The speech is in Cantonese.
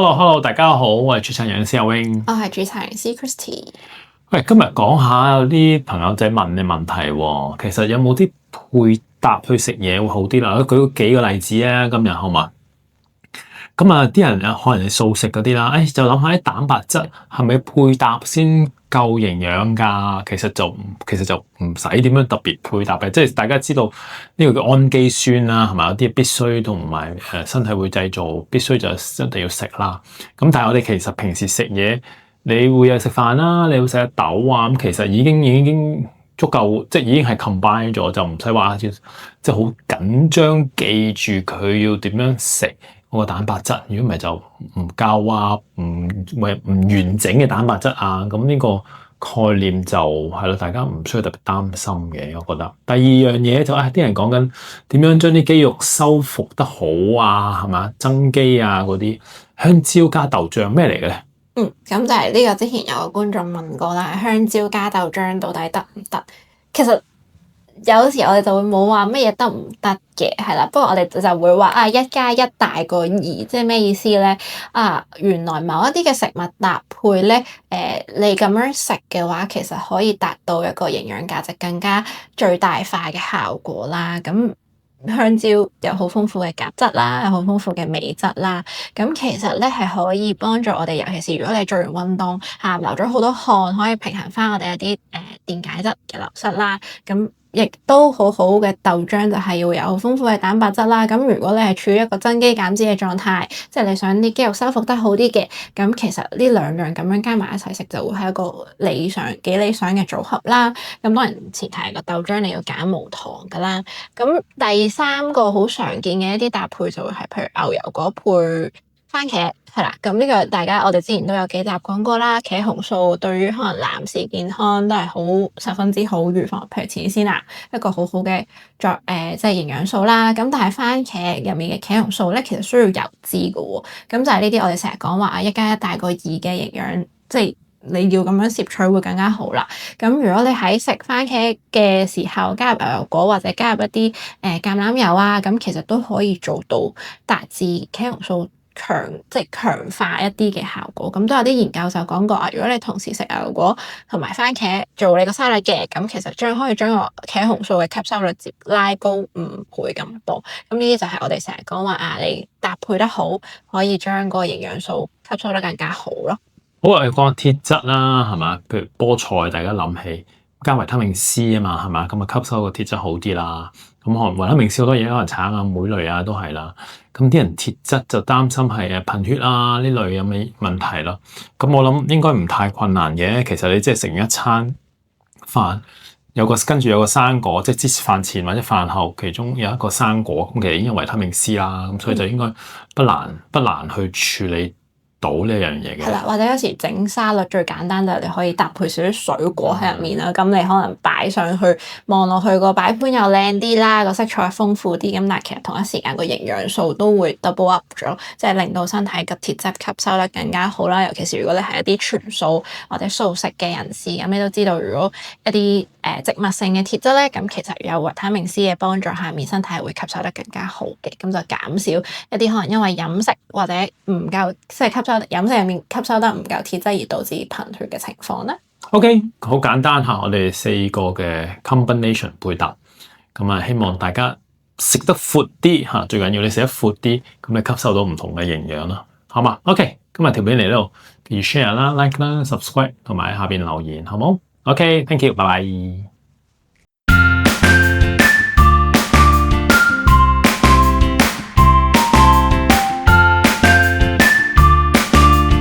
Hello，大家好，我係註冊營養師阿 Wing，我係註冊營養師 Christy。喂，今日講下有啲朋友仔問嘅問題喎，其實有冇啲配搭去食嘢會好啲啦？我舉幾個例子啊，今日好嘛？咁啊，啲人可能係素食嗰啲啦，就諗下啲蛋白質係咪配搭先夠營養㗎？其實就唔使點樣特別配搭嘅，即係大家知道呢個叫氨基酸啦，係咪有啲必須同埋身體會製造，必須就一定要食啦。咁但係我哋其實平時食嘢，你會有食飯啦，你會食下豆啊，咁其實已經足夠，即係已經係 combine 咗，就唔使話即係好緊張記住佢要點樣食。個蛋白質，如果唔係就唔夠啊，唔完整嘅蛋白質啊，咁呢個概念就係咯，大家唔需要特別擔心嘅，我覺得。第二樣嘢就啲人講緊點樣將啲肌肉修復得好啊，係嘛，增肌啊嗰啲，香蕉加豆漿咩嚟嘅咧？咁就係呢個之前有個觀眾問過啦，香蕉加豆漿到底得唔得？其實有時我哋就會冇話乜嘢得唔得嘅，係啦。不過我哋就會話1+1大過2，即係咩意思咧？原來某一啲嘅食物搭配咧，你咁樣食嘅話，其實可以達到一個營養價值更加最大化嘅效果啦。咁香蕉有好豐富嘅鉀質啦，有好豐富嘅鎂質啦。咁其實咧係可以幫助我哋，尤其是如果你做完運動流咗好多汗，可以平衡翻我哋一啲電解質嘅流失啦。咁亦都好好嘅豆漿就係要有好豐富嘅蛋白質啦。咁如果你係處於一個增肌減脂嘅狀態，即係你想啲肌肉修復得好啲嘅，咁其實呢兩樣咁樣加埋一齊食就會係一個幾理想嘅組合啦。咁當然前提係個豆漿你要揀無糖㗎啦。咁第三個好常見嘅一啲搭配就會係譬如牛油果配番茄，係啦。咁呢個我哋之前都有幾集講過啦。茄紅素對於可能男士健康都係十分之好，預防譬如前列腺癌一個好好嘅即係營養素啦。咁但係番茄入面嘅茄紅素咧，其實需要油脂㗎喎。咁就係呢啲我哋成日講話1+1大過2嘅營養，即係你要咁樣攝取會更加好啦。咁如果你喺食番茄嘅時候加入牛油果或者加入一啲橄欖油啊，咁其實都可以做到達至茄紅素即係強化一啲嘅效果。咁都有啲研究就講過如果你同時食牛油果同埋番茄做你個沙律嘅，咁其實可以將個茄紅素嘅吸收率拉高5倍咁多。咁呢啲就係我哋成日講話你搭配得好，可以將嗰個營養素吸收得更加好咯。好啊，講鐵質啦，係嘛？譬如菠菜，大家諗起加維他命 C 啊嘛，係嘛？咁吸收個鐵質好啲啦。咁可能維他命 C 好多嘢，可能橙啊、莓類啊都係啦。咁啲人鐵質就擔心係貧血啊呢類咁嘅問題咯。咁我諗應該唔太困難嘅。其實你即係食完一餐飯，跟住有個生果，即係之飯前或者飯後，其中有一個生果，咁其實已經有維他命 C 啦。咁所以就應該不難去處理到呢樣嘢嘅。係啦，或者有時整沙律最簡單就係你可以搭配少少水果喺入面啦。咁你可能擺上去望落去個擺盤又靚啲啦，個色彩豐富啲。咁但係其實同一時間個營養素都會 double up 咗，即係令到身體嘅鐵質吸收得更加好啦。尤其是如果你係一啲全素或者素食嘅人士，咁你都知道如果一啲植物性嘅鐵質咧，咁其實有維他命 C 嘅幫助下面，身體係會吸收得更加好嘅。咁就減少一啲可能因為飲食或者唔夠即係飲食入面吸收得唔夠鐵質而導致貧血嘅情況咧。OK， 好簡單嚇，我哋4個嘅 combination 配搭，咁希望大家食得闊啲嚇，最緊要你食得闊啲，咁你吸收到唔同嘅營養咯，好嘛 ？OK， 今日條片嚟呢度，記住 share 啦、like 啦、subscribe 同埋喺下邊留言，好冇？OK，thank you，拜拜。